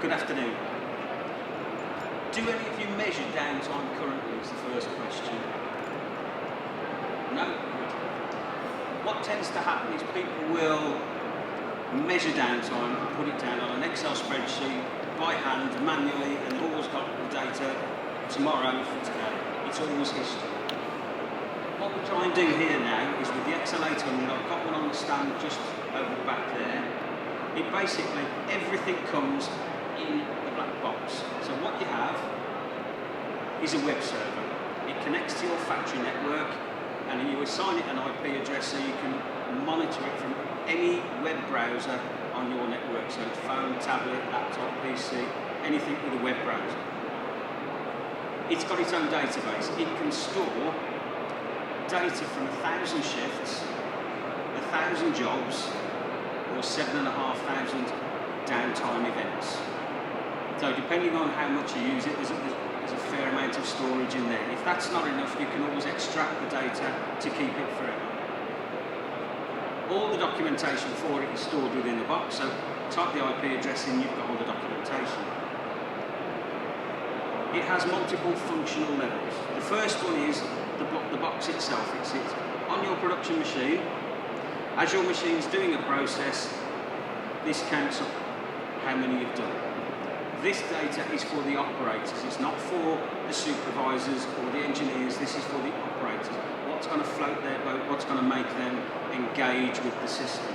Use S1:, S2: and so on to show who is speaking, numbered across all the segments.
S1: Good afternoon. Do any of you measure downtime currently is the first question. No? What tends to happen is people will measure downtime and put it down on an Excel spreadsheet by hand, manually, and they've always got the data tomorrow for today. It's always history. What we try and do here now is with the Excel 800, I've got one on the stand just over the back there. It basically, everything comes in the black box. So what you have is a web server. It connects to your factory network and you assign it an IP address so you can monitor it from any web browser on your network. So it's phone, tablet, laptop, PC, anything with a web browser. It's got its own database. It can store data from 1,000 shifts, 1,000 jobs, or 7,500 downtime events. So depending on how much you use it, there's a fair amount of storage in there. If that's not enough, you can always extract the data to keep it forever. All the documentation for it is stored within the box, so type the IP address in, you've got all the documentation. It has multiple functional levels. The first one is the box itself. It sits on your production machine. As your machine's doing a process, this counts up how many you've done. This data is for the operators. It's not for the supervisors or the engineers. This is for the operators. What's going to float their boat, what's going to make them engage with the system.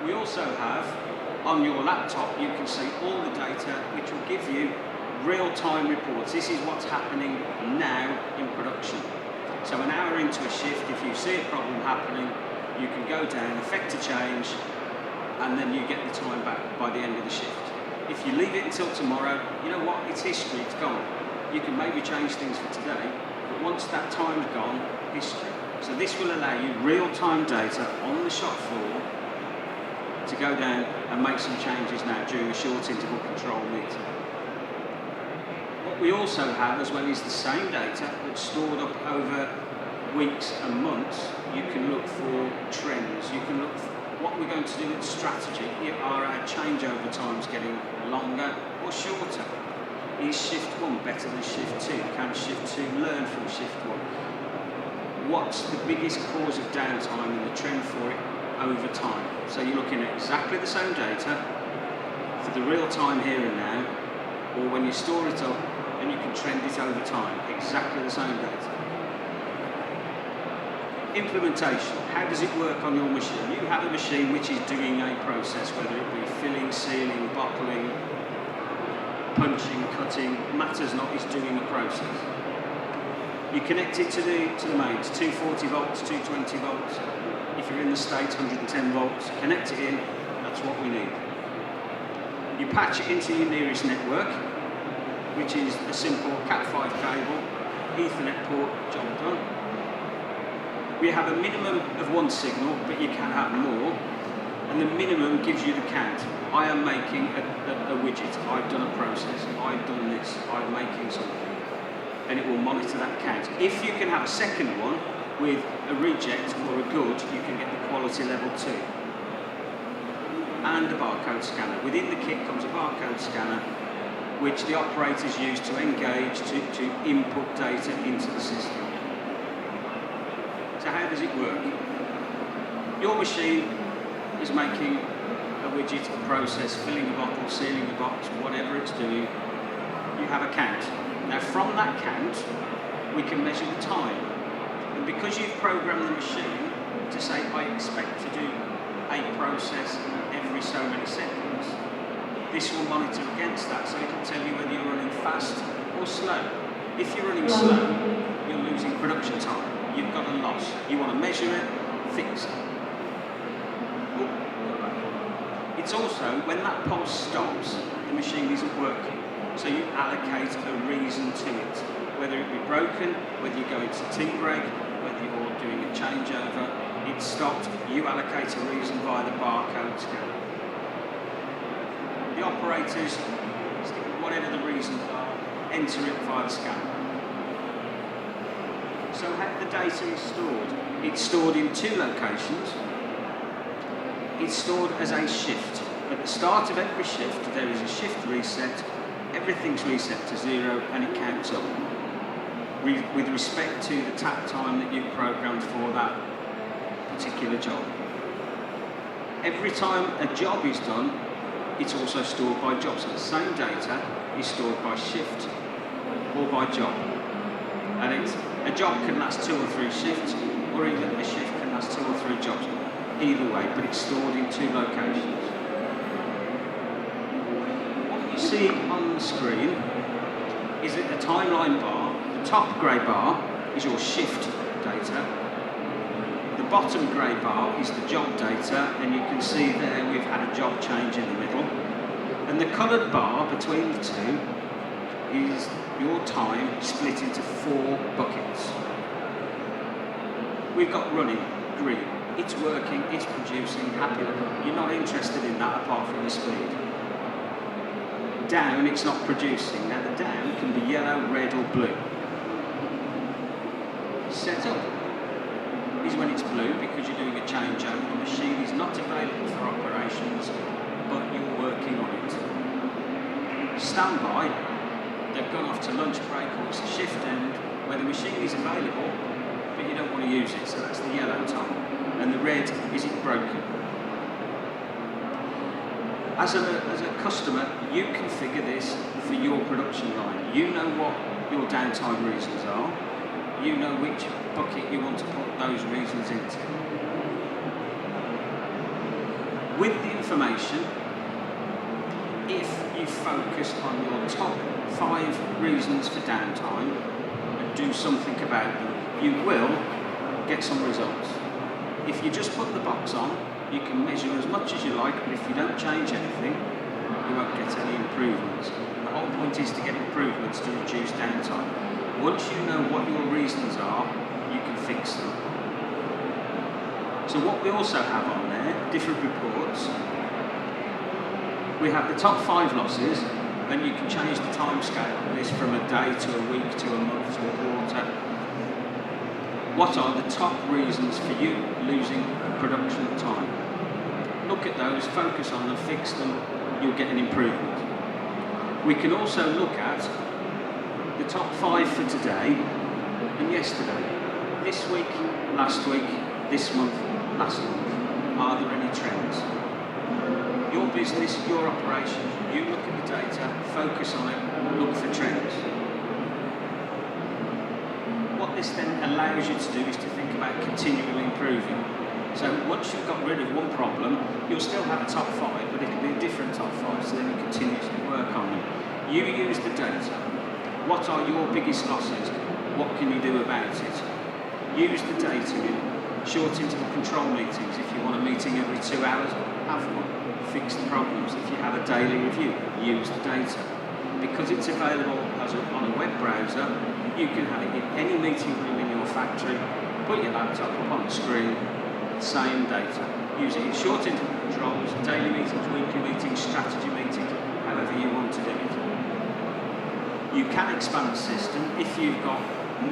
S1: We also have, on your laptop, you can see all the data which will give you real-time reports. This is what's happening now in production. So an hour into a shift, if you see a problem happening, you can go down, effect a change, and then you get the time back by the end of the shift. If you leave it until tomorrow, you know what, it's history, it's gone. You can maybe change things for today, but once that time's gone, history. So this will allow you real-time data on the shop floor to go down and make some changes now during a short interval control meeting. What we also have as well is the same data that's stored up over weeks and months. You can look for trends, you can look for what we're going to do with strategy. Are our changeover times getting longer or shorter? Is shift 1 better than shift 2? Can shift 2 learn from shift 1? What's the biggest cause of downtime and the trend for it over time? So you're looking at exactly the same data for the real time here and now, or when you store it up and you can trend it over time, exactly the same data. Implementation. How does it work on your machine? You have a machine which is doing a process, whether it be filling, sealing, bottling, punching, cutting, matters not, it's doing a process. You connect it to the mains, 240 volts, 220 volts. If you're in the States, 110 volts. Connect it in, that's what we need. You patch it into your nearest network, which is a simple Cat5 cable, Ethernet port, job done. We have a minimum of 1 signal, but you can have more, and the minimum gives you the count. I am making a widget, I've done a process, I've done this, I'm making something, and it will monitor that count. If you can have a second one with a reject or a good, you can get the quality level 2. And a barcode scanner. Within the kit comes a barcode scanner, which the operators use to engage, to input data into the system. So how does it work? Your machine is making a widget, a process, filling a bottle, sealing a box, whatever it's doing. You have a count. Now from that count, we can measure the time. And because you've programmed the machine to say, I expect to do a process every so many seconds, this will monitor against that, so it'll tell you whether you're running fast or slow. If you're running slow, you're losing production time. You've got a loss. You want to measure it, fix it. It's also, when that pulse stops, the machine isn't working. So you allocate a reason to it. Whether it be broken, whether you go into tea break, whether you're doing a changeover, it stopped, you allocate a reason via the barcode scanner. The operators, whatever the reasons are, enter it via the scanner. So how the data is stored? It's stored in 2 locations. It's stored as a shift. At the start of every shift, there is a shift reset. Everything's reset to 0 and it counts up with respect to the tap time that you've programmed for that particular job. Every time a job is done, it's also stored by job. So the same data is stored by shift or by job. And a job can last 2 or 3 shifts, or even a shift can last 2 or 3 jobs. Either way, but it's stored in 2 locations. What you see on the screen is a timeline bar. The top grey bar is your shift data. The bottom grey bar is the job data, and you can see there we've had a job change in the middle. And the coloured bar between the two is your time split into 4 buckets. We've got running, green. It's working, it's producing, happy. You're not interested in that apart from the speed. Down, it's not producing. Now the down can be yellow, red or blue. Set up is when it's blue because you're doing a changeover. The machine is not available for operations, but you're working on it. Standby, they've gone off to lunch break or it's a shift end where the machine is available, but you don't want to use it, so that's the yellow time. And the red is it broken. As a customer, you configure this for your production line. You know what your downtime reasons are. You know which bucket you want to put those reasons into. With the information, if you focus on your top 5 reasons for downtime and do something about them, you will get some results. If you just put the box on, you can measure as much as you like, but if you don't change anything, you won't get any improvements. The whole point is to get improvements to reduce downtime. Once you know what your reasons are, you can fix them. So what we also have on there, different reports. We have the top 5 losses, and you can change the time scale of this from a day to a week to a month to a quarter. What are the top reasons for you losing production time? Look at those, focus on them, fix them, you'll get an improvement. We can also look at the top 5 for today and yesterday. This week, last week, this month, last month. Are there any trends? Your business, your operation, you look at the data, focus on it, look for trends. What this then allows you to do is to think about continually improving. So once you've got rid of one problem, you'll still have a top 5, but it'll be a different top 5, so then you continuously work on them. You use the data. What are your biggest losses? What can you do about it? Use the data in short interval control meetings. If you want a meeting every 2 hours, have one. Fix the problems. If you have a daily review, use the data. Because it's available on a web browser, you can have it in any meeting room in your factory, put your laptop up on the screen, same data. Use it in short interval controls, daily meetings, weekly meetings, strategy meetings, however you want to do it. You can expand the system if you've got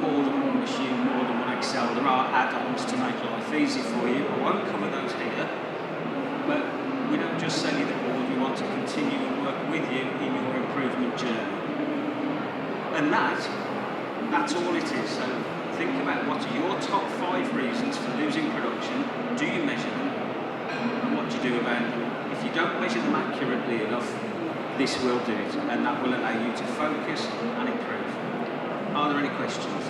S1: more than one machine, more than one Excel. There are add-ons to make life easy for you. I won't cover those here, but we don't just sell you the board, we want to continue and work with you in your improvement journey. And that's all it is. So think about what are your top 5 reasons for losing production, do you measure them, and what do you do about them? If you don't measure them accurately enough, this will do it, and that will allow you to focus and improve. Are there any questions?